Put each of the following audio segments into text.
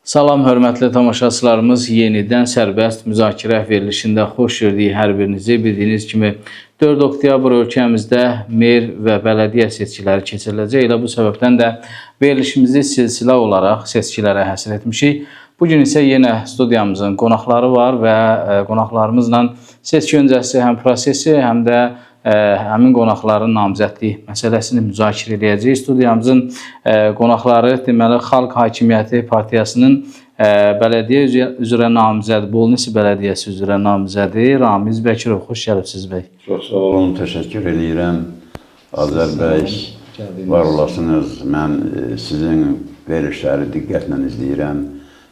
Salam, hörmətli tamaşaçılarımız, yenidən sərbəst müzakirə verilişində xoş gördük hər birinizi. Bildiyiniz kimi 4 oktyabr ölkəmizdə mer və bələdiyyə seçkiləri keçiriləcək. Elə bu səbəbdən də verilişimizi silsilə olaraq seçkilərə həsr etmişik. Bugün isə yenə studiyamızın qonaqları var və qonaqlarımızla seçki öncəsi həm prosesi, həm də həmin qonaqların namizədlik məsələsini müzakirə edəcəyik. Studiyamızın qonaqları deməli Xalq Hakimiyyəti Partiyasının bələdiyyə üzrə namizədi, Bolnisi bələdiyyəsi üzrə namizədi Ramiz Bəkirov. Xoş gəlibsiniz bəy. Çox sağ olun, təşəkkür edirəm. Azər bəy, var olasınız. Mən sizin verilişləri diqqətlə izləyirəm.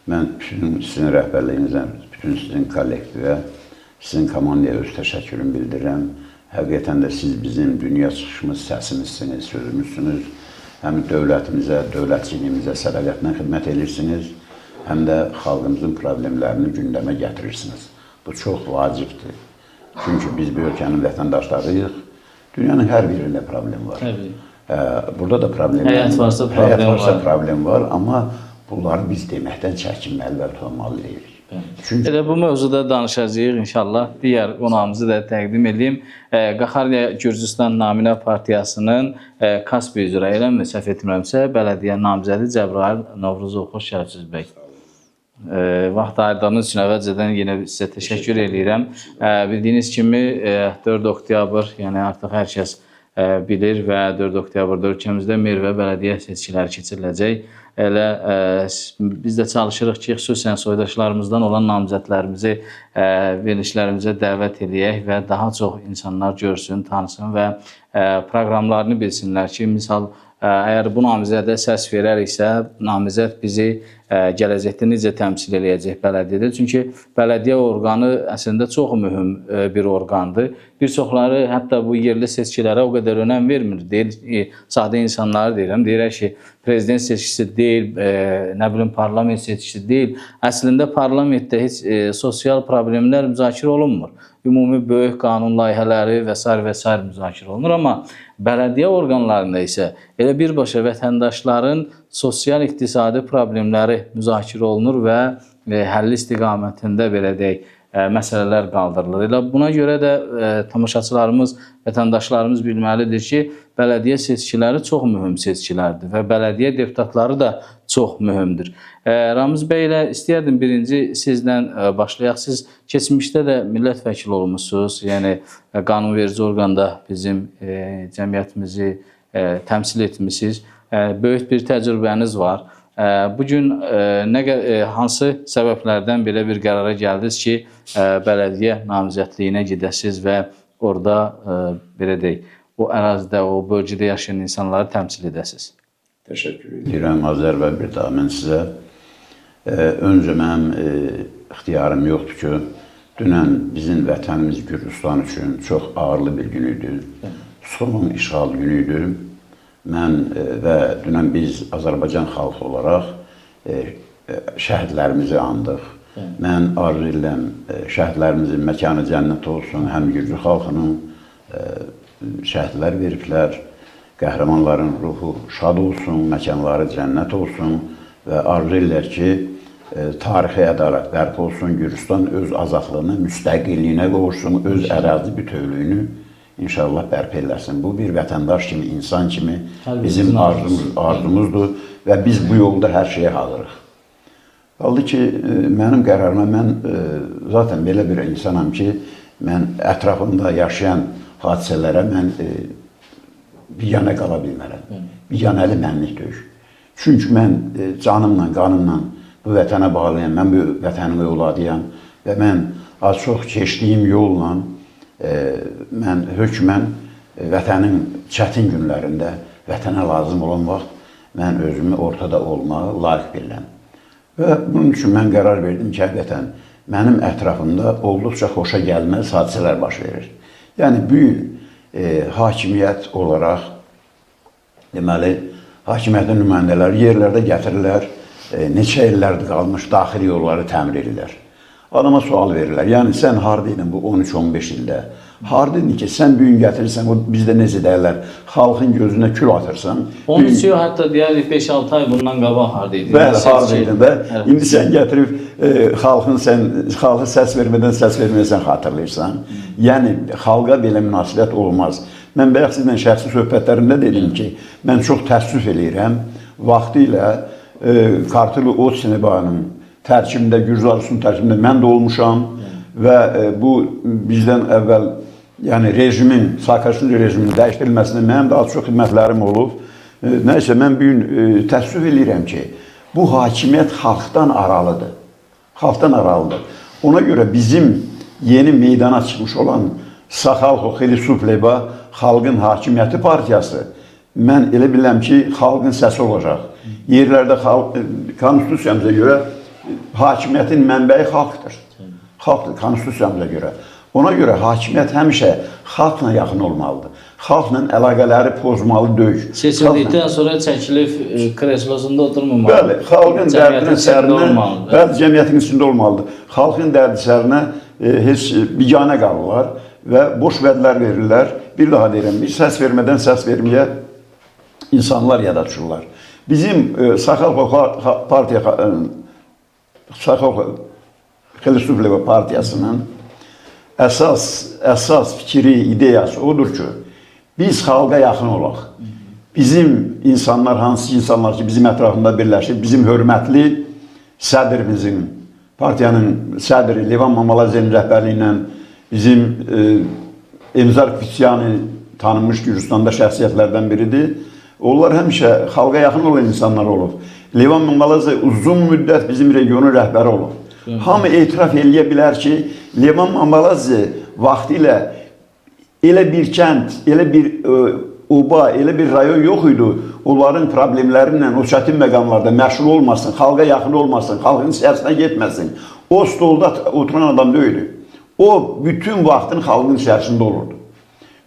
Mən bütün sizin rəhbərliyinizə, bütün sizin kollektivə, sizin komandaya öz təşəkkürümü bildirirəm. Həqiqətən də siz bizim dünya çıxışımız, səsimizsiniz, sözümüzsünüz. Həm dövlətimizə, dövlətçiliyimizə sədaqətlə xidmət edirsiniz, həm də xalqımızın problemlərini gündəmə gətirirsiniz. Bu çox vacibdir. Çünki biz bir ölkənin vətəndaşlarıyıq. Dünyanın hər birində problem var. Burada da problem var. Həyat varsa problem var, amma bunları biz deməkdən çəkinməli və utanmalıyıq. Elə bu mövzuda danışacağıq inşallah. Digər qonağımızı da təqdim edeyim. Qaxarliya Gürcüstan Naminə Partiyasının Kaspı üzrə eləmi, səhv etmirəmsə, bələdiyyə namizədi Cəbrayıl Novruzov. Xoş gəlibsiniz bəy. Vaxt ayırdığınız üçün əvvəlcədən yenə sizə təşəkkür edirəm. Bildiyiniz kimi 4 oktyabr, yəni artıq hər kəs bilir və 4 oktyabırda ölkəmizdə mer və bələdiyyə seçkiləri keçiriləcək. Elə biz də çalışırıq ki, xüsusən soydaşlarımızdan olan namizədlərimizi verilişlərimizə dəvət edək və daha çox insanlar görsün, tanısın və proqramlarını bilsinlər ki, misal, əgər bu namizədə səs verəriksə, namizəd bizi gələcəkdə necə təmsil edəcək bələdiyyədə. Çünki bələdiyyə orqanı əslində çox mühüm bir orqandır. Bir çoxları hətta bu yerli seçkilərə o qədər önəm vermir. Deyir, sadə insanları deyirəm. Deyirək ki, prezident seçkisi deyil, nə bilim, parlament seçkisi deyil. Əslində parlamentdə heç sosial problemlər müzakirə olunmur. Ümumi böyük qanun layihələri və s. müzakirə olunur. Amma bələdiyyə orqanlarında isə elə birbaşa vətəndaşların sosial-iqtisadi problemləri müzakirə olunur və həlli istiqamətində belə deyək, məsələlər qaldırılır. Elə buna görə də tamaşaçılarımız, vətəndaşlarımız bilməlidir ki, bələdiyyə seçkiləri çox mühüm seçkilərdir və bələdiyyə deputatları da çox mühümdür. Ramiz bəy ilə istəyərdim birinci sizdən başlayaq. Siz keçmişdə də millət vəkili olmuşsunuz, yəni qanunverici orqanda bizim cəmiyyətimizi təmsil etmişsiniz. Böyük bir təcrübəniz var. Bugün hansı səbəblərdən belə bir qərara gəldiniz ki, bələdiyyə namizədliyinə gedəsiniz və orada belə deyək, o ərazidə, o bölgədə yaşayan insanları təmsil edəsiniz? Təşəkkür edirəm Azər bəy, bir daha mən sizə. Öncə mənim ixtiyarım yoxdur ki, dünən bizim vətənimiz Gürcüstan üçün çox ağırlı bir gün idi. Son işğal günü idi. Mən və dünən biz Azərbaycan xalqı olaraq şəhidlərimizi andıq. Mən arzu edirəm, şəhidlərimizin məkanı cənnət olsun, həm Gürcü xalqının şəhidlər veriblər, qəhrəmanların ruhu şad olsun, məkanları cənnət olsun və arzu edirlər ki, tarixi ədalət bərpa olsun, Gürcüstan öz azadlığını, müstəqilliyinə qovuşsun, öz ərazi bütövlüyünü İnşallah bərpa eləsin. Bu bir vətəndaş kimi, insan kimi bizim arzumuzdur və biz bu yolda hər şeyə hazırıq. Qaldı ki, mənim qərarıma, mən zaten belə bir insanam ki, mən ətrafımda yaşayan hadisələrə mən biganə qala bilmərəm. Biganəli mənlik deyil. Çünki mən canımla, qanımla bu vətənə bağlıyam, mən bu vətənin övladıyam və mən az çox keçdiyim yolla mən hökmən vətənin çətin günlərində vətənə lazım olan vaxt mən özümü ortada olmağı layiq bilirəm. Və bunun üçün mən qərar verdim ki, həqiqətən mənim ətrafımda olduqca xoşa gəlməz hadisələr baş verir. Yəni, bu gün hakimiyyət olaraq, deməli, hakimiyyətin nümayəndələri yerlərdə gətirirlər, neçə illərdir qalmış daxili yolları təmir edirlər. adama sual verirlər. Yəni sən hardaydın bu 13-15 ildə? Hardaydın ki, sən bu gün gətirirsən, o bizdə necə deyirlər, xalqın gözünə kül atırsan. Onun üçün hətta deyərik 5-6 ay bundan qabaq hardaydın? Bəli, hardaydın da. İndi sən gətirib xalqı səs vermədən səs verməyəsən xatırlayırsan. Yəni xalqa belə münasibət olmaz. Mən bayaq sizlə şəxsi söhbətlərimdə dedim ki, mən çox təəssüf eləyirəm. Vaxtilə Kartılı Ot Sinəbanın tərkibində, Gürcü tərkibində mən də olmuşam və bu bizdən əvvəl yəni rejimin, Saakashvili rejiminin dəyişdirilməsində mənim də az çox xidmətlərim olub. Nəysə, mən bu gün təəssüf eləyirəm ki, bu hakimiyyət xalqdan aralıdır. Xalqdan aralıdır. Ona görə bizim yeni meydana çıxmış olan Saxalxo Xilisufleba Xalqın Hakimiyyəti Partiyası mən elə biləm ki, xalqın səsi olacaq. Yerlərdə konstitusiyamıza görə hakimiyyətin mənbəyi xalqdır. Xalqdır, konstitusiyamıza görə. Ona görə hakimiyyət həmişə xalqla yaxın olmalıdır. Xalqla əlaqələri pozmalı deyil. Seçildikdən sonra çəkilib kreslosunda oturmamalı. Bəli, xalqın dərdinin sərinə, bəli, cəmiyyətin içində olmalıdır. Xalqın dərdi sərinə heç biganə qalırlar və boş vədlər verirlər. Bir daha deyirəm, bir səs vermədən səs verməyə insanlar yada düşürlər. Bizim Saxalxo Xilisufleba Partiyasının əsas fikri, ideyası odur ki, biz xalqa yaxın olaq. Bizim insanlar, hansı insanlar ki, bizim ətrafında birləşir, bizim hörmətli sədrimizin, partiyanın sədri Levan Mamalazenin rəhbərliyi ilə bizim Emzar Kvitsiani tanınmış Gürcüstanda şəxsiyyətlərdən biridir. Onlar həmişə xalqa yaxın olan insanlar olub. Levan Mamalaze uzun müddət bizim regionun rəhbəri olub. Hamı etiraf eləyə bilər ki, Levan Mamalaze vaxtı ilə elə bir kənd, elə bir oba, elə bir rayon yox idi. Onların problemlərinlə o çətin məqamlarda məşğul olmasın, xalqa yaxın olmasın, xalqın içərisinə getməsin. O stolda oturan adam deyildi. O bütün vaxtın xalqın içərisində olurdu.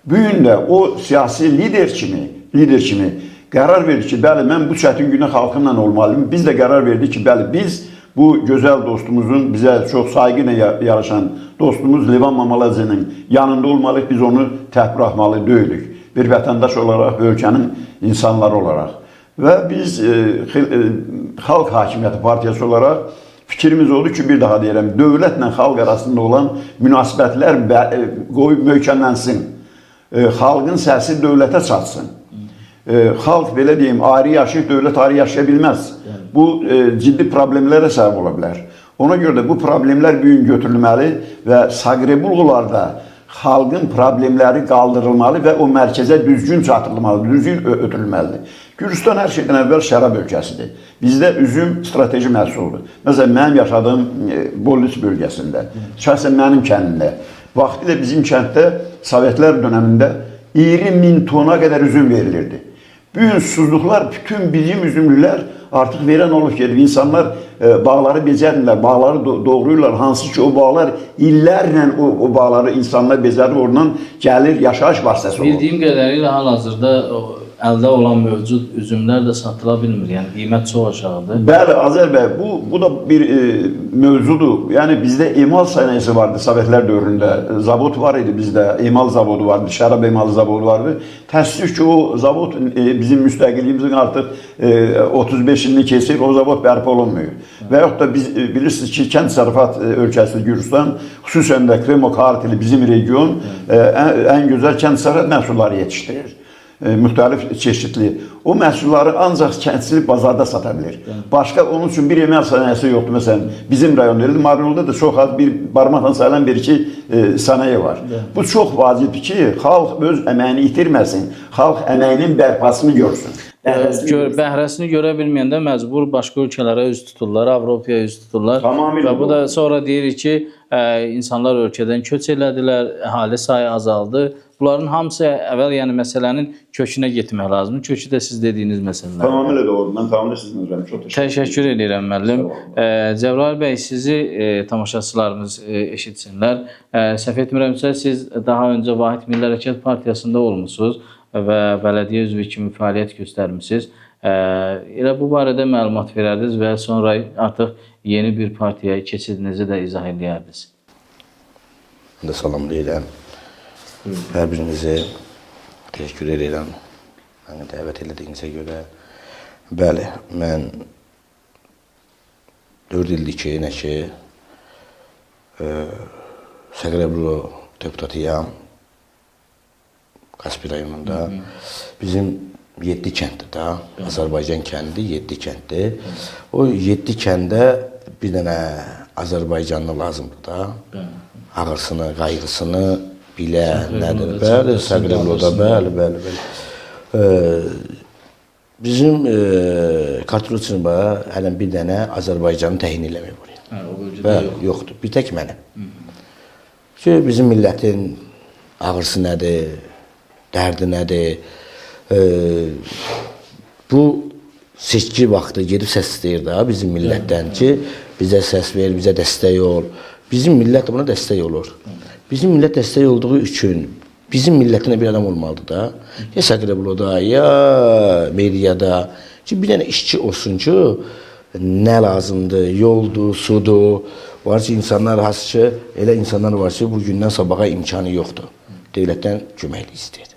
Bu gün də o siyasi lider kimi qərar verdi ki, bəli, mən bu çətin günə xalqımla olmalıyım. Biz də qərar verdik ki, bəli, biz bu gözəl dostumuzun, bizə çox sayğı ilə yaraşan dostumuz Levan Mamalazenin yanında olmalıyıq, biz onu təhqir etməli deyilik. Bir vətəndaş olaraq, ölkənin insanları olaraq. Və biz Xalq Hakimiyyəti Partiyası olaraq fikrimiz oldu ki, bir daha deyirəm, dövlətlə xalq arasında olan münasibətlər qoyub möhkəmlənsin. Xalqın səsi dövlətə çatsın. Xalq, belə deyim, ayrı yaşayıb, dövlət ayrı yaşaya bilməz. Bu ciddi problemlərə səbəb ola bilər. Ona görə də bu problemlər bir gün götürülməli və Saqrebulqlarda xalqın problemləri qaldırılmalı və o mərkəzə düzgün çatdırılmalıdır, düzgün ötürülməlidir. Gürcüstan hər şeydən əvvəl şərab ölkəsidir. Bizdə üzüm strateji məhsuldur. Məsələn, mənim yaşadığım Bollis bölgəsində, şəxsən mənim kəndimdə, vaxtilə bizim kənddə Sovetlər dönəmində 20.000 tona qədər üzüm verilirdi. Bu gün susuzluqlar, bütün bizim üzümlülər artıq verən olub gedir. İnsanlar bağları becərdirlər, bağları doğruyurlar. Hansı ki, o bağlar illərlə o bağları insanlar becərir, oradan gəlir, yaşayış vasitəsi olur. Bildiyim qədərilə hal-hazırda əldə olan mövcud üzümlər də satıla bilmir. Yəni, qiymət çox aşağıdır. Bəli, Azər bəy, bu da bir mövzudur. Yəni, bizdə emal sənayesi vardı Sovetlər dövründə. Zavod var idi bizdə, emal zavodu vardı, şərab emal zavodu vardı. Təəssüf ki, o zavod bizim müstəqilliyimizin artıq 35 ilini keçir, o zavod bərpa olunmuyor. Və yaxud da biz bilirsiniz ki, kənd təsərrüfat ölkəsi Gürcüstan, xüsusən də Kremo Kartili bizim region ən gözəl kənd təsərrüfat məhsulları yetişdirir. Müxtəlif çeşidli. O məhsulları ancaq kəndçilik bazarda sata bilir. Başqa onun üçün bir emal sənayesi yoxdur. Məsələn, bizim rayonda, Marnolda da çox az bir barmaqla sayılan bir-iki sənaye var. Bu çox vacibdir ki, xalq öz əməyini itirməsin, xalq əməyinin bərpasını görsün. Bəhrəsini görə bilməyəndə məcbur başqa ölkələrə üz tuturlar, Avropaya üz tuturlar. Tamamilə. Və bu da sonra deyirik ki, insanlar ölkədən köç elədilər, əhali sayı azaldı. Bunların hamısı əvvəl məsələnin kökünə getmək lazımdır. Kökü də siz dediyiniz məsələlər. Tamamilə doğru. Mən tamamilə sizinlə çox təşəkkür edirəm müəllim. Cəbrayıl bəy, sizi tamaşaçılarımız eşitsinlər. Səhv etmirəmsə, siz daha öncə Vahid Milli Hərəkat Partiyasında olmusunuz. və bələdiyyə üzvü kimi fəaliyyət göstərmisiniz. Elə bu barədə məlumat verərdiniz və sonra artıq yeni bir partiyaya keçidinizi də izah edərdiniz. Mən də salamlayıram. Hər birinizi təşəkkür edirəm. Məni dəvət elədiyinizə görə. Bəli, mən 4 ildir ki, Səqrəblu deputatıyam. Kaspий rayonunda. Bizim 7 kənddir da. Azərbaycan kəndi 7 kənddir. O 7 kəndə bir dənə Azərbaycanlı lazımdır da. Ağırsını, qayğısını bilən, nədir? Bəli, Səqrəbluda, bəli. Bizim Kartruçinba hələn bir dənə Azərbaycanı təyin eləmək var. Bəli, yoxdur. Bir tək mənim. Ki, bizim millətin ağırsı nədir, dərdi nədir? Bu seçki vaxtı gedib səs istəyir da bizim millətdən ki, bizə səs ver, bizə dəstək ol. Bizim millət buna dəstək olur. Bizim millət dəstək olduğu üçün bizim millətinə bir adam olmalıdır da. Ya Səqrəbluda, ya Meriyada. Ki, bir dənə işçi olsun ki, nə lazımdır, yoldur, sudur. Var ki, insanlar has ki, elə insanlar var ki, bu gündən sabaha imkanı yoxdur. Devlətdən köməklik istəyir.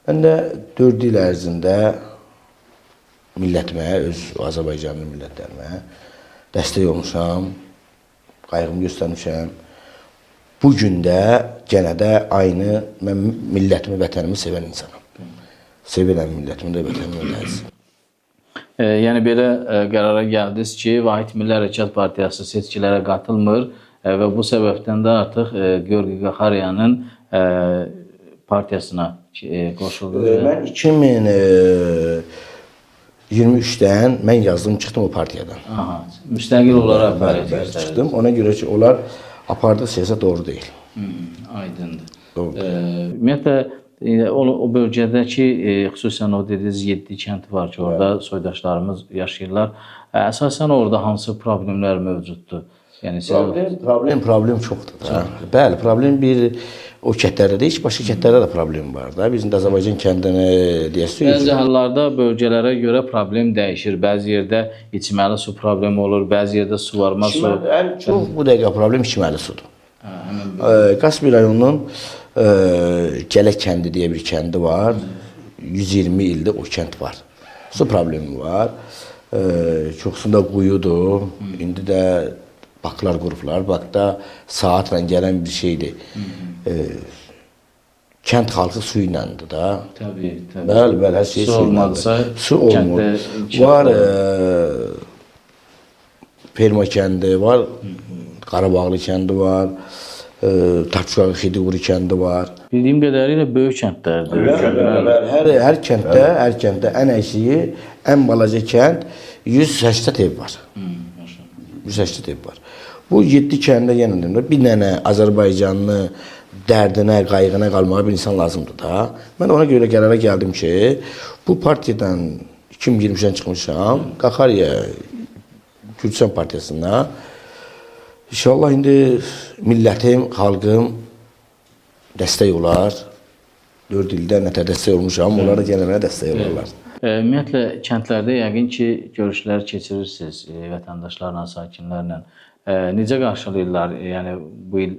Mən də 4 il ərzində millətimə, öz Azərbaycanlı millətlərimə dəstək olmuşam, qayğımı göstərmişəm. Bugün də gənə də aynı mən millətimi, vətənimi sevən insanım. Sevirəm millətimi də, vətənimi də əzizim. Yəni belə qərara gəldiniz ki, Vahid Milli Hərəkat Partiyası seçkilərə qatılmır və bu səbəbdən də artıq Georgi Qaxaryanın partiyasına qoşuldu. Mən 2023-dən mən yazdım, çıxdım o partiyadan. Aha, müstəqil olaraq fəaliyyət göstərdiniz. Çıxdım, ona görə ki, onlar apardığı siyasət doğru deyil. Aydındır. Doğrudur. Ümumiyyətlə, o bölgədəki, xüsusən o dediniz 7 kənd var ki, orada soydaşlarımız yaşayırlar. Əsasən orada hansı problemlər mövcuddur? Yəni, Problem çoxdur da. Bəli, problem bir o kəndlərdə deyil ki, başqa kəndlərdə də problem var da. Bizim də Azərbaycan kəndini deyəsiniz. Bəzi hallarda bölgələrə görə problem dəyişir. Bəzi yerdə içməli su problemi olur, bəzi yerdə suvarma su. Ən çox bu dəqiqə problem içməli sudur. Kaspий rayonunun Gələk kəndi deyə bir kəndi var. 120 ildir o kənd var. Su problemi var. Çoxsunda quyudur. İndi də baklar qurublar. Bakda saatlə gələn bir şeydir. Kənd xalqı su iləndir da. Təbii. Bəli, hər şey su iləndir. Su olmur. Var Perma kəndi var, Qarabağlı kəndi var, Taçqağı Xidivuri kəndi var. Bildiyim qədərilə böyük kəndlərdir. Hər kənddə ən əksiyi, ən balaca kənd 180 ev var. 180 ev var. Bu 7 kəndə yenə bir dənə Azərbaycanlı dərdinə, qayğına qalmağa bir insan lazımdır da. Mən ona görə qərara gəldim ki, bu partiyadan 2023-dən çıxmışam, Qaxarya Gürcüstan partiyasına. İnşallah indi millətim, xalqım dəstək olar. 4 ildə nətər dəstək olmuşam, onlar da gələnlərə dəstək olarlar. Ümumiyyətlə, kəndlərdə yəqin ki, görüşlər keçirirsiniz vətəndaşlarla, sakinlərlə. Necə qarşılayırlar? Yəni, bu il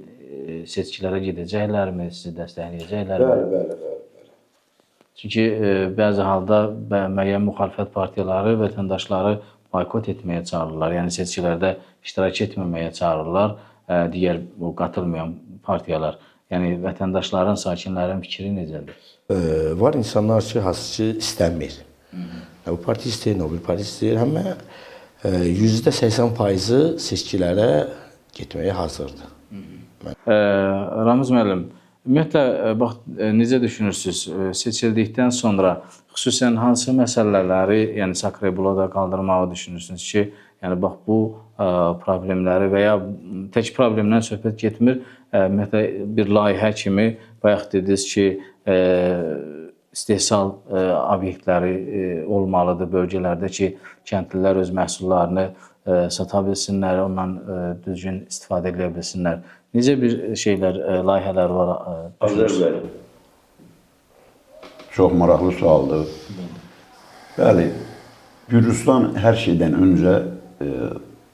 seçkilərə gedəcəklərmi, sizi dəstəkləyəcəklərmi? Bəli. Çünki bəzi halda müəyyən müxalifət partiyaları vətəndaşları boykot etməyə çağırırlar. Yəni, seçkilərdə iştirak etməməyə çağırırlar digər qatılmayan partiyalar. Yəni, vətəndaşların, sakinlərin fikri necədir? Var insanlar ki, hansı ki, istəmir. Bu parti istəyir, o bir parti istəyir. Həmə %80%-ı seçkilərə getməyə hazırdır. Ramiz müəllim, ümumiyyətlə, bax, necə düşünürsünüz? Seçildikdən sonra xüsusən hansı məsələləri, yəni Səqrəbluda qaldırmağı düşünürsünüz ki, yəni bax, bu problemləri və ya tək problemdən söhbət getmir, ümumiyyətlə, bir layihə kimi, bayaq dediniz ki, istehsal obyektləri olmalıdır bölgələrdə ki, kəndlilər öz məhsullarını sata bilsinlər, ondan düzgün istifadə edə bilsinlər. Necə bir şeylər, layihələr var? Çox maraqlı sualdır. Bəli, Gürcüstan hər şeydən öncə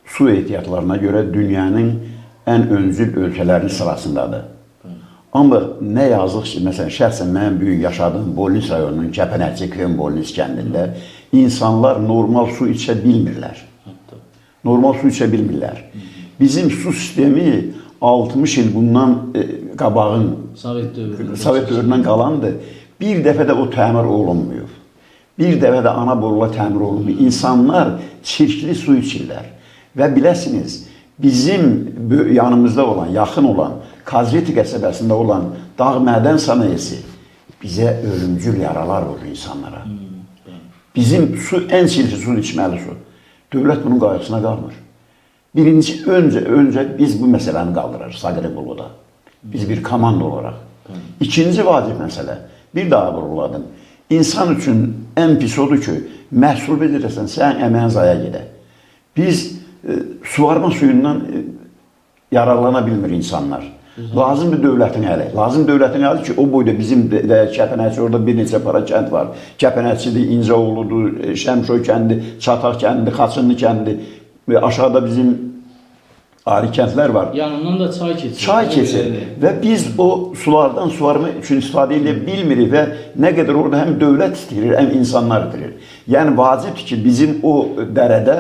su ehtiyatlarına görə dünyanın ən öncül ölkələrinin sırasındadır. Amma nə yazıq ki, məsələn, şəxsən mənim böyük yaşadığım Bolnis rayonunun Kəpənəkçi Köyün Bolnis kəndində insanlar normal su içə bilmirlər. Normal su içə bilmirlər. Bizim su sistemi 60 il bundan qabağın Sovet dövründən qalandır. Bir dəfə də o təmir olunmuyor. Bir dəfə də ana borula təmir olunmuyor. İnsanlar çirkli su içirlər. Və biləsiniz, bizim yanımızda olan, yaxın olan, Kazreti qəsəbəsində olan dağ mədən sənayesi bizə ölümcül yaralar vurur insanlara. Bizim su, ən çirkli su içməli su. Dövlət bunun qayğısına qalmır. Birinci, öncə biz bu məsələni qaldırırıq Saqrebuluda. Biz bir komanda olaraq. İkinci vacib məsələ, bir daha vuruladım. İnsan üçün ən pis odur ki, məhsul bilirsən, sən əməyin zaya gedə. Biz suvarma suyundan yararlana bilmir insanlar. Lazımdır dövlətin əli. Lazım dövlətin əli ki, o boyda bizim də Kəpənəkçi, orada bir neçə para kənd var. Kəpənəkçidir, İncəoğludur, Şəmşoy kəndi, Çataq kəndi, Xaçınlı kəndi. Aşağıda bizim ayrı kəndlər var. Yanından da çay keçir. Çay keçir və biz o sulardan suvarma üçün istifadə edə bilmirik və nə qədər orada həm dövlət istəyir, həm insanlar itirir. Yəni vacibdir ki, bizim o dərədə,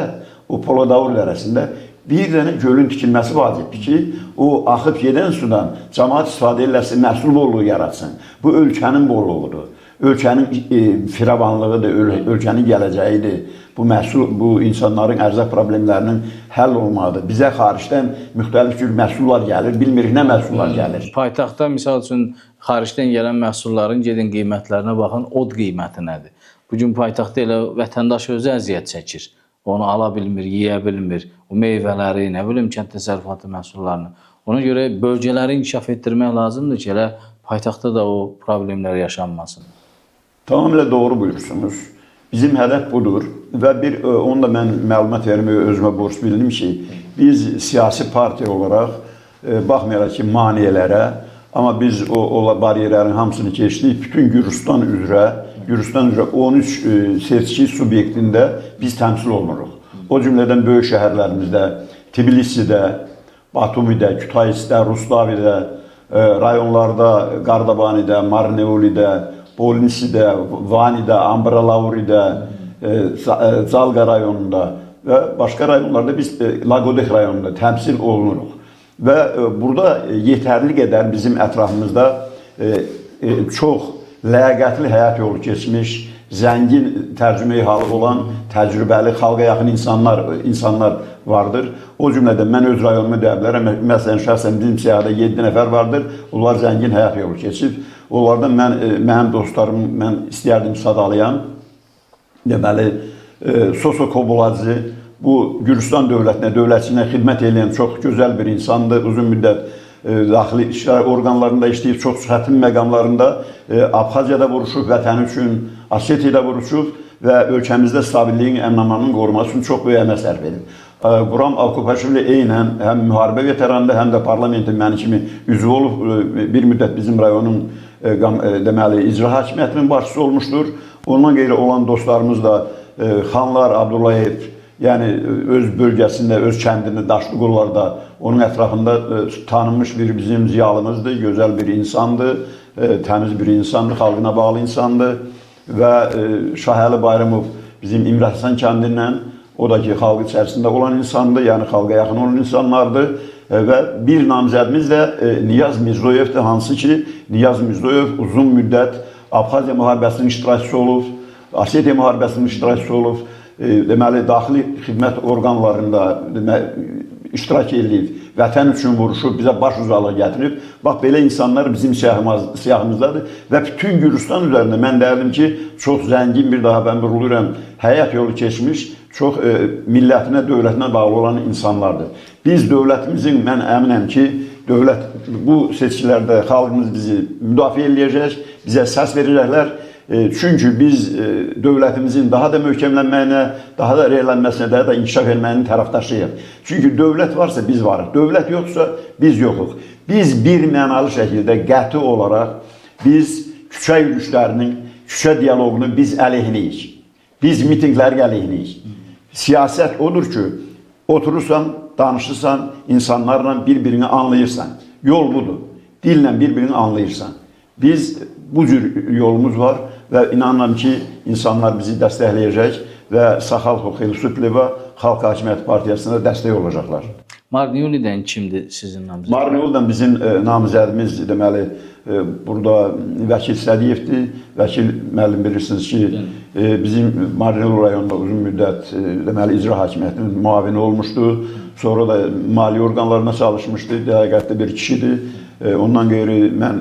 o Polodavur dərəsində bir dənə gölün tikilməsi vacibdir ki, o axıb gedən sudan cəmaət istifadə eləsin, məhsul bolluğu yaratsın. Bu ölkənin bolluğudur. Ölkənin firavanlığıdır, ölkənin gələcəyidir. Bu məhsul, bu insanların ərzaq problemlərinin həll olmalıdır. Bizə xaricdən müxtəlif cür məhsullar gəlir, bilmirik nə məhsullar gəlir. Paytaxtda misal üçün xaricdən gələn məhsulların gedin qiymətlərinə baxın, od qiyməti nədir? Bugün paytaxtda elə vətəndaş özü əziyyət çəkir. Onu ala bilmir, yeyə bilmir. O meyvələri, nə bilim, kənd təsərrüfatı məhsullarını. Ona görə bölgələri inkişaf etdirmək lazımdır ki, elə paytaxtda da o problemlər yaşanmasın. Tamamilə doğru buyursunuz. Bizim hədəf budur və onu da mən məlumat verməyə özümə borc bildim ki, biz siyasi partiya olaraq baxmayaraq ki, maniyələrə, amma biz o bariyerlərin hamısını keçdik, bütün Gürcüstan üzrə 13 seçki subyektində biz təmsil olunuruq. O cümlədən böyük şəhərlərimizdə, Tbilisidə, Batumidə, Kütayisdə, Rustavidə, rayonlarda, Qardabanidə, Marneolidə, Bolnisidə, Vanidə, Ambralauridə, Zalqa rayonunda və başqa rayonlarda biz Laqodek rayonunda təmsil olunuruq. Və burada yetərli qədər bizim ətrafımızda çox ləyaqətli həyat yolu keçmiş, zəngin tərcümeyi halı olan, təcrübəli, xalqa yaxın insanlar vardır. O cümlədən mən öz rayonumu deyə bilərəm. Məsələn, şəxsən bizim siyahıda 7 nəfər vardır. Onlar zəngin həyat yolu keçib. Onlardan mənim dostlarım, mən istəyərdim sadalayam. Deməli, Soso Kobolacı, bu Gürcüstan dövlətinə, dövlətçiliyinə xidmət edən çox gözəl bir insandır. Uzun müddət daxili işlər orqanlarında işləyib, çox çətin məqamlarında Abxaziyada vuruşub, vətəni üçün, Asetiyada vuruşub və ölkəmizdə stabilliyin, əmnamanın qoruması üçün çox böyük əmək sərf edib. Quram Alkupaşvili eynən həm müharibə veteranında, həm də parlamentin məni kimi üzvü olub, bir müddət bizim rayonun deməli, icra hakimiyyətinin başçısı olmuşdur. Ondan qeyri olan dostlarımız da Xanlar Abdullayev, yəni öz bölgəsində, öz kəndində, Daşlıqollarda, onun ətrafında tanınmış bir bizim ziyalımızdır, gözəl bir insandır, təmiz bir insandır, xalqına bağlı insandır və Şahəli Bayramov bizim İmrəhsən kəndindən, o da ki, xalq içərisində olan insandır, yəni xalqa yaxın olan insanlardır və bir namizədimiz də Niyaz Mirzoyevdir, hansı ki, Niyaz Mirzoyev uzun müddət Abxaziya müharibəsinin iştirakçısı olub, Asetiya müharibəsinin iştirakçısı olub, deməli, daxili xidmət orqanlarında iştirak edib, vətən üçün vuruşub, bizə baş uzaqlığı gətirib. Bax, belə insanlar bizim siyahımızdadır və bütün Gürcüstan üzərində mən deyərdim ki, çox zəngin bir daha mən vuruluram, həyat yolu keçmiş, çox millətinə, dövlətinə bağlı olan insanlardır. Biz dövlətimizin, mən əminəm ki, dövlət bu seçkilərdə xalqımız bizi müdafiə edəcək, bizə səs verirəklər. Çünki biz dövlətimizin daha da möhkəmlənməyinə, daha da reallənməsinə, daha da inkişaf etməyinin tərəfdaşıyıq. Çünki dövlət varsa biz varıq, dövlət yoxsa biz yoxuq. Biz bir mənalı şəkildə qəti olaraq biz küçə yürüyüşlərinin, küçə dialoqunu biz əleyhinəyik. Biz mitinqləri əleyhinəyik. Siyasət odur ki, oturursan, danışırsan, insanlarla bir-birini anlayırsan. Yol budur. Dillə bir-birini anlayırsan. Biz bu cür yolumuz var və inanıram ki, insanlar bizi dəstəkləyəcək və Saxalxo Xeyli-Sütleva Xalq Hakimiyyəti Partiyasına dəstək olacaqlar. Marniunidən kimdir sizin namizədiniz? Marniunidən bizim namizədimiz deməli burada Vəkil Sədiyevdir. Vəkil müəllim bilirsiniz ki, bizim Marniuli rayonunda uzun müddət deməli icra hakimiyyətinin müavini olmuşdu. Sonra da maliyyə orqanlarına çalışmışdı. Dəqiqətli bir kişidir. Ondan qeyri mən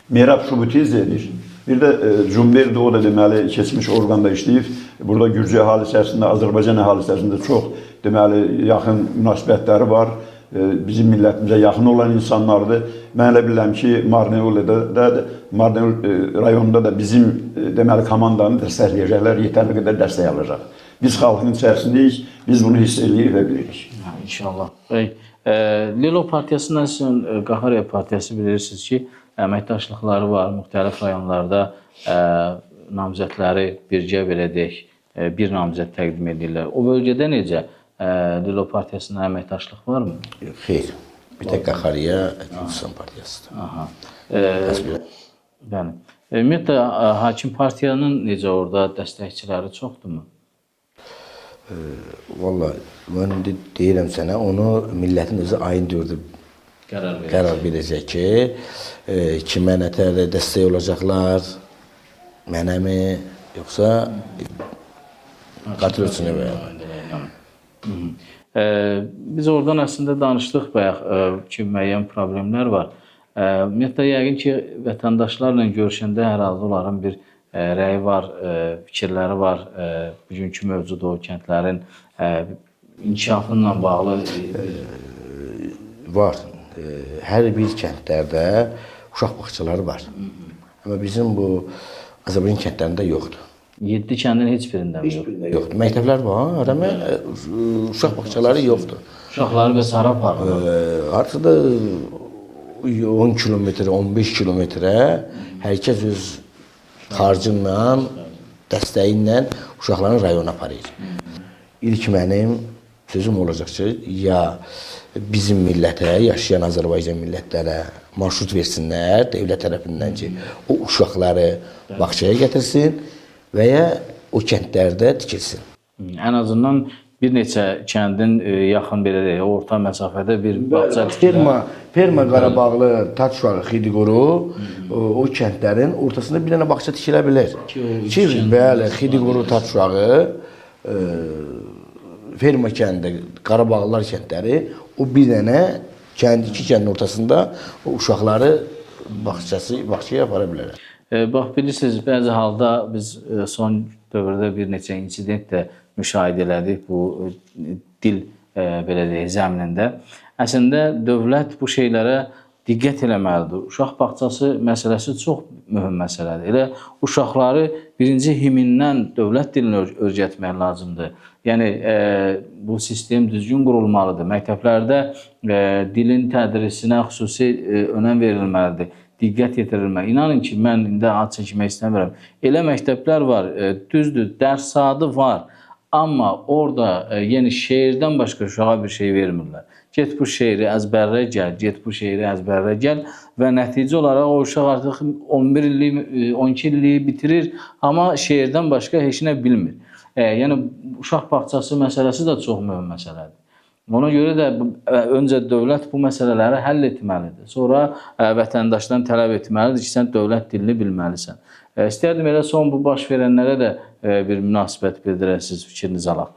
Merab Şubutizdir. Bir də Cumberdi, o da deməli keçmiş orqanda işləyib. Burada Gürcü əhali içərisində, Azərbaycan əhali içərisində çox deməli yaxın münasibətləri var. Bizim millətimizə yaxın olan insanlardır. Mən elə bilirəm ki, Marniuli rayonunda da bizim deməli komandanı dəstəkləyəcəklər, yetərli qədər dəstək alacaq. Biz xalqın içərisindəyik, biz bunu hiss edirik və bilirik. İnşallah. Lilo Partiyasından sizin Qaxarya Partiyası bilirsiniz ki, əməkdaşlıqları var, müxtəlif rayonlarda namizədləri bircə belə deyək, bir namizəd təqdim edirlər. O bölgədə necə Lilo Partiyasında əməkdaşlıq varmı? Xeyr. Bir tek Qaxarya Gürcistan Partiyasıdır. Aha. Bəli. Ümumiyyətlə, hakim partiyanın necə orada dəstəkçiləri çoxdurmu? Vallahi, mən deyirəm sənə, onu millətin özü ayın 4-ü qərar verəcək ki, kimə nətər dəstək olacaqlar, mənəmi, yoxsa qatil ölçünə bəyəm. Biz oradan əslində danışdıq bayaq ki, müəyyən problemlər var. Ümumiyyətlə, yəqin ki, vətəndaşlarla görüşəndə hər halda onların bir rəyi var, fikirləri var. Bugünkü mövcud o kəndlərin inkişafınla bağlı var. Hər bir kəndlərdə uşaq bağçaları var. Amma bizim bu Azərbaycan kəndlərində yoxdur. 7 kəndin heç birində mi yox? Yoxdur. Məktəblər var, amma uşaq bağçaları yoxdur. Uşaqları və hara aparırlar? Artıq da 10 kilometrə, 15 kilometrə hər kəs öz xarcınla, dəstəyinlə uşaqlarını rayona aparır. İlk mənim sözüm olacaq ki, ya bizim millətə, yaşayan Azərbaycan millətlərə marşrut versinlər dövlət tərəfindən ki, o uşaqları bağçaya gətirsin və ya o kəndlərdə tikilsin. Ən azından bir neçə kəndin yaxın belə deyək, orta məsafədə bir bağça tikilsin. Perma Qarabağlı, Taçuşağı, Xidiqoru o kəndlərin ortasında bir dənə bağça tikilə bilər. Ki, bəli, Xidiqoru, Taçuşağı, Ferma kəndi, Qarabağlılar kəndləri o bir dənə iki kəndin ortasında o uşaqları bağçaya apara bilərlər. Bax, bilirsiniz, bəzi halda biz son dövrdə bir neçə insident də müşahidə elədik bu dil belə deyək, zəminində. Əslində, dövlət bu şeylərə diqqət eləməlidir. Uşaq bağçası məsələsi çox mühüm məsələdir. Elə uşaqları birinci himindən dövlət dilini öyrətmək lazımdır. Yəni, bu sistem düzgün qurulmalıdır. Məktəblərdə dilin tədrisinə xüsusi önəm verilməlidir. Diqqət yetirilməli. İnanın ki, mən indi ad çəkmək istəmirəm. Elə məktəblər var, düzdür, dərs saatı var. Amma orada yəni şeirdən başqa uşağa bir şey vermirlər. Get bu şeiri əzbərlə gəl, get bu şeiri əzbərlə gəl və nəticə olaraq o uşaq artıq 11 illik, 12 illiyi bitirir, amma şeirdən başqa heç nə bilmir. Yəni, uşaq bağçası məsələsi də çox mühüm məsələdir. Ona görə də öncə dövlət bu məsələləri həll etməlidir. Sonra vətəndaşdan tələb etməlidir ki, sən dövlət dilini bilməlisən. İstərdim elə son bu baş verənlərə də bir münasibət bildirəsiniz, fikrinizi alaq.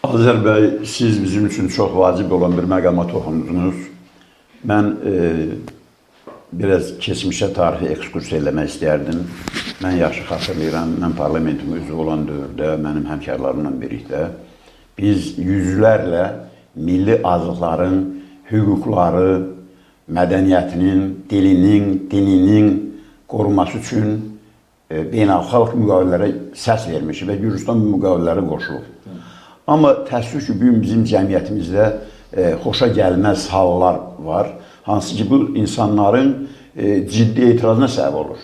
Azər bəy, siz bizim üçün çox vacib olan bir məqama toxundunuz. Mən biraz keçmişə tarixi ekskursiya eləmək istərdim. Mən yaxşı xatırlayıram, mən parlamentin üzvü olan dövrdə mənim həmkarlarımla birlikdə biz yüzlərlə milli azlıqların hüquqları, mədəniyyətinin, dilinin, dininin qorunması üçün beynəlxalq müqavilələrə səs vermiş və Gürcistan müqavilələri qoşulub. Amma təəssüf ki, bugün bizim cəmiyyətimizdə xoşa gəlməz hallar var, hansı ki, bu insanların ciddi etirazına səbəb olur.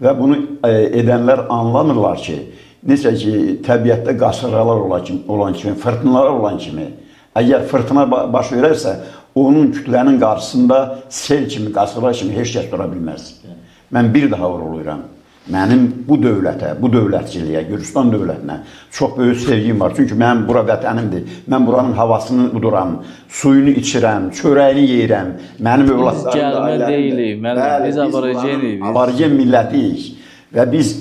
və bunu edənlər anlamırlar ki, necə ki, təbiətdə qasırğalar olan kimi, fırtınalar olan kimi, əgər fırtına baş verərsə, onun kütlənin qarşısında sel kimi, qasırğa kimi heç kəs dura bilməz. Mən bir daha vuruluyuram. Mənim bu dövlətə, bu dövlətçiliyə, Gürcüstan dövlətinə çox böyük sevgim var. Çünki mənim bura vətənimdir. Mən buranın havasını uduram, suyunu içirəm, çörəyini yeyirəm. Mənim övladlarım da Gəlmə deyilik, biz aborigenik. Aborigen millətiyik. Və biz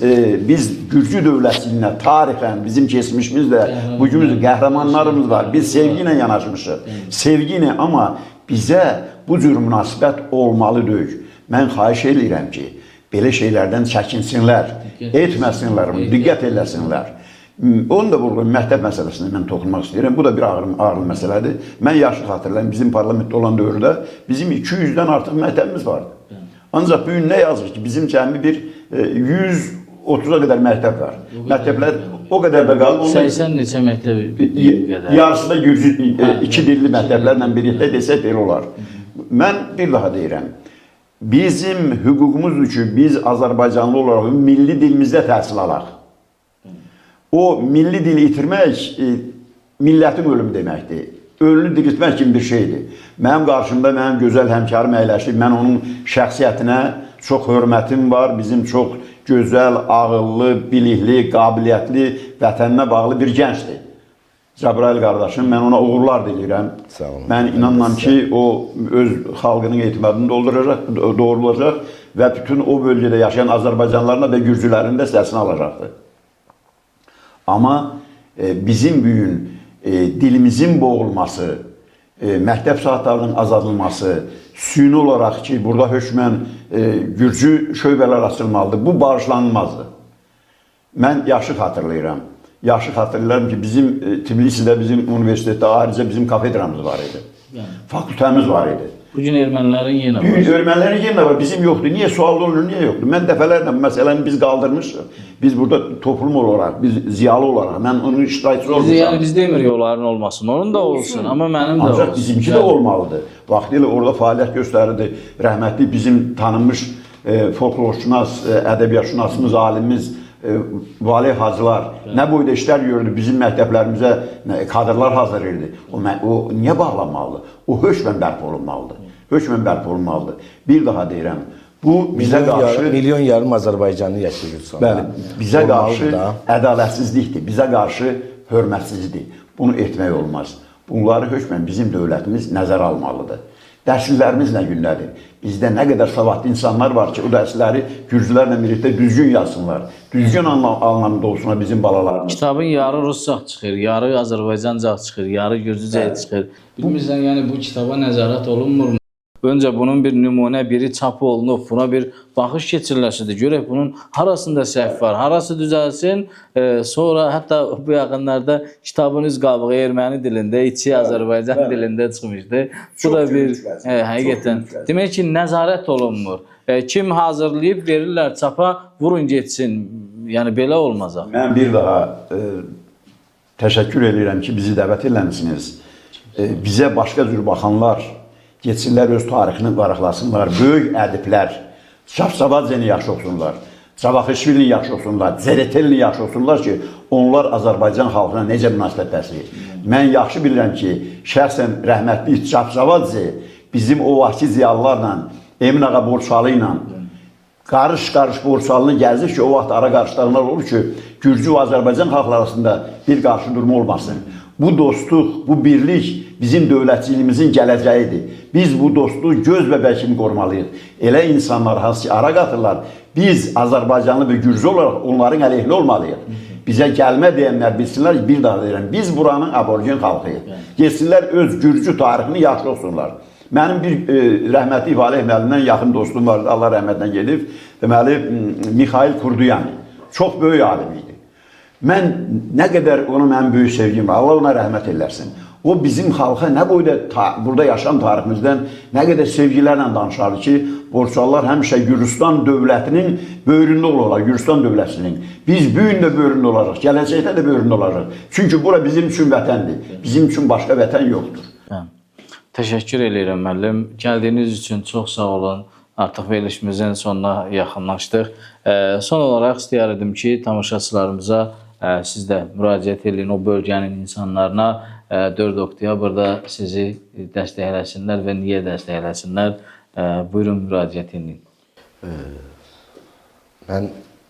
Gürcü dövlətçiliyinə, tarixən, bizim keçmişimizdə, bugün qəhrəmanlarımız var. Biz sevgi ilə yanaşmışıq. Sevgi ilə, amma bizə bu cür münasibət olmalı deyil. Mən xahiş edirəm ki, belə şeylərdən çəkinsinlər, etməsinlər, diqqət eləsinlər. Onu da burada məktəb məsələsində mən toxunmaq istəyirəm. Bu da bir ağır məsələdir. Mən yaxşı xatırlayım, bizim parlamentdə olan dövrdə bizim 200-dən artıq məktəbimiz vardı. Ancaq bugün nə yazır ki, bizim cəmi bir 130-a qədər məktəb var. Məktəblər o qədər də qalıb. 80 neçə məktəb qədər. Yarısı da Gürcü, iki dilli məktəblərlə birlikdə desək belə olar. Mən bir daha deyirəm. Bizim hüququmuz üçün biz Azərbaycanlı olaraq milli dilimizdə təhsil alaq. O milli dili itirmək millətin ölümü deməkdir. Ölünü diriltmək kimi bir şeydir. Mənim qarşımda mənim gözəl həmkarım əyləşib, mən onun şəxsiyyətinə çox hörmətim var. Bizim çox gözəl, ağıllı, bilikli, qabiliyyətli, vətəninə bağlı bir gəncdir. Cəbrayıl qardaşım, mən ona uğurlar diləyirəm. Mən inanmam ki, o öz xalqının etimadını doğrulacaq və bütün o bölgədə yaşayan Azərbaycanlarına və Gürcülərin də səsini alacaqdır. Amma bizim bugün dilimizin boğulması, məktəb saatlarının azadılması, süni olaraq ki, burada hökmən Gürcü şöbələr açılmalıdır. Bu bağışlanılmazdır. Mən yaxşı xatırlayıram. Yaxşı xatırlayıram ki, bizim Tbilisidə, bizim universitetdə ayrıca bizim kafedramız var idi. Fakültəmiz var idi. Bugün ermənilərin yenə var. Bugün ermənilərin yenə var, bizim yoxdur. Niyə sual olunur, niyə yoxdur? Mən dəfələrlə bu məsələni biz qaldırmışıq. Biz burada toplum olaraq, biz ziyalı olaraq, mən onun iştirakçısı olmuşam. Yəni biz demirik onların olmasın, onun da olsun, amma mənim də olsun. Ancaq bizimki də olmalıdır. Vaxtilə orada fəaliyyət göstərirdi. Rəhmətli bizim tanınmış folklorşünas, ədəbiyyatşünasımız, alimimiz, Valih Hacılar nə boyda işlər gördü, bizim məktəblərimizə kadrlar hazırlayırdı. O niyə bağlanmalıdır? O hökmən bərpa olunmalıdır. Hökmən bərpa olunmalıdır. Bir daha deyirəm, bu bizə qarşı... Milyon yarım Azərbaycanlı yaşayır sonra. Bəli, bizə qarşı ədalətsizlikdir, bizə qarşı hörmətsizlikdir. Bunu etmək olmaz. Bunları hökmən bizim dövlətimiz nəzərə almalıdır. Dərsliklərimiz nə gündədir? Bizdə nə qədər savadlı insanlar var ki, o dərsləri Gürcülərlə birlikdə düzgün yazsınlar. Düzgün anlamda olsunlar bizim balalarımız. Kitabın yarı Rusca çıxır, yarı Azərbaycanca çıxır, yarı Gürcücə çıxır. Bilmirsən, yəni bu kitaba nəzarət olunmurmu? Öncə bunun bir nümunə, biri çapı olunub, buna bir baxış keçiriləsidir. Görək bunun harasında səhv var, harası düzəlsin. Sonra hətta bu yaxınlarda kitabın üz qabığı erməni dilində, içi Azərbaycan dilində çıxmışdı. Bu da bir həqiqətən. Demək ki, nəzarət olunmur. Kim hazırlayıb verirlər çapa, vurun getsin. Yəni belə olmazaq. Mən bir daha təşəkkür edirəm ki, bizi dəvət eləmisiniz. Bizə başqa cür baxanlar getsinlər, öz tarixini varaqlasınlar, böyük ədiblər, Şahsavadzeni yaxşı oxusunlar, Cavaxişvilini yaxşı oxusunlar, Zeretelini yaxşı oxusunlar ki, onlar Azərbaycan xalqına necə münasibət bəsləyir. Mən yaxşı bilirəm ki, şəxsən rəhmətli Şahsavadze bizim o vaxtki ziyalılarla, Emin Ağa Borçalı ilə qarış-qarış Borçalını gəzir ki, o vaxt ara qarışlarlar olur ki, Gürcü və Azərbaycan xalqları arasında bir qarşı durma olmasın. Bu dostluq, bu birlik bizim dövlətçiliyimizin gələcəyidir. Biz bu dostluğu göz bəbəyi kimi qorumalıyıq. Elə insanlar, hansı ki, ara qatırlar, biz Azərbaycanlı və Gürcü olaraq onların əleyhinə olmalıyıq. Bizə gəlmə deyənlər bilsinlər, bir daha deyirəm, biz buranın aborigen xalqıyıq. Geçsinlər, öz Gürcü tarixini yaxşı olsunlar. Mənim bir rəhmətli Valih müəllimdən yaxın dostum vardı, Allah rəhmətdən gedib, deməli, Mikhail Kurduyani. Çox böyük alim idi. Mən nə qədər ona mənim böyük sevgim var, Allah ona rəhmət eləsin. O bizim xalqa nə boyda burada yaşam tariximizdən nə qədər sevgilərlə danışardı ki, Borçalılar həmişə Gürcüstan dövlətinin böyründə olurlar, Gürcüstan dövlətinin. Biz bu gün də böyründə olacaq, gələcəkdə də böyründə olacaq. Çünki bura bizim üçün vətəndir, bizim üçün başqa vətən yoxdur. Təşəkkür edirəm müəllim. Gəldiyiniz üçün çox sağ olun. artıq verilişimizin sonuna yaxınlaşdıq. Son olaraq istəyərdim ki, tamaşaçılarımıza siz də müraciət edin o bölgənin insanlarına 4 oktyabrda sizi dəstəkləsinlər və niyə dəstəkləsinlər? Buyurun, müraciət edin. Mən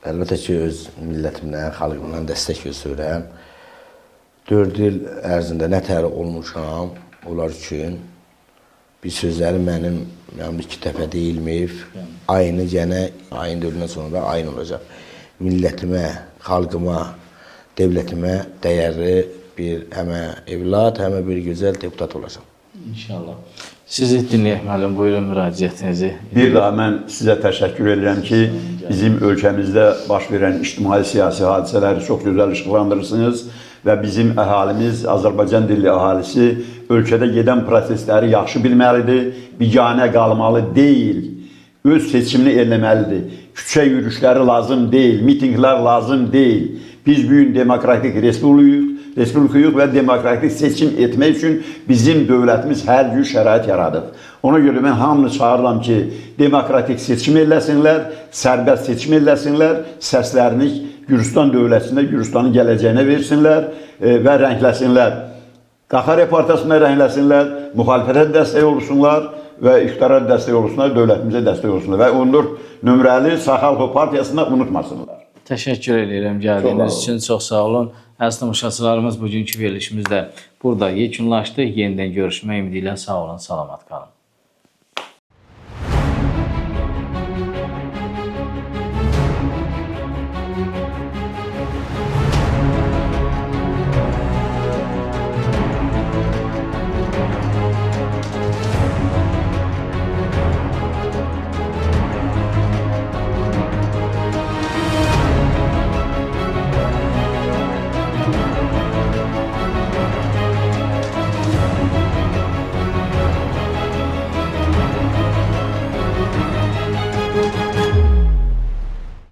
əlbəttə ki, öz millətimdən, xalqımdan dəstək göstərirəm. 4 il ərzində nətər olmuşam, onlar üçün bir sözləri mənim bir iki dəfə deyilməyib. Ayını yenə, ayın 4-dən sonra ayın olacaq. Millətimə, xalqıma, devlətimə dəyərli bir həmə evlad, həmə bir gözəl deputat olacaq. İnşallah. Sizi dinləyək müəllim, buyurun müraciətinizi. Bir daha mən sizə təşəkkür edirəm ki, bizim ölkəmizdə baş verən ictimai-siyasi hadisələri çox gözəl işıqlandırırsınız və bizim əhalimiz, Azərbaycan dilli əhalisi ölkədə gedən prosesləri yaxşı bilməlidir, biganə qalmalı deyil, öz seçimini eləməlidir. Küçə yürüyüşləri lazım deyil, mitinglər lazım deyil. Biz bugün demokratik respublikayıq və demokratik seçim etmək üçün bizim dövlətimiz hər gün şərait yaradıb. Ona görə mən hamını çağırıram ki, demokratik seçim eləsinlər, sərbəst seçim eləsinlər, səslərini Gürcistan dövlətində, Gürcistanın gələcəyinə versinlər və rəngləsinlər. Qaxar partiyasına rəngləsinlər, müxalifətə dəstək olsunlar və iqtidara dəstək olsunlar, dövlətimizə dəstək olsunlar və 14 nömrəli Saxalpa partiyasını unutmasınlar. Təşəkkür edirəm gəldiyiniz üçün, çox sağ olun. Əziz tamaşaçılarımız, bugünkü verilişimiz də burada yekunlaşdı. Yenidən görüşmək ümidi ilə sağ olun, salamat qalın.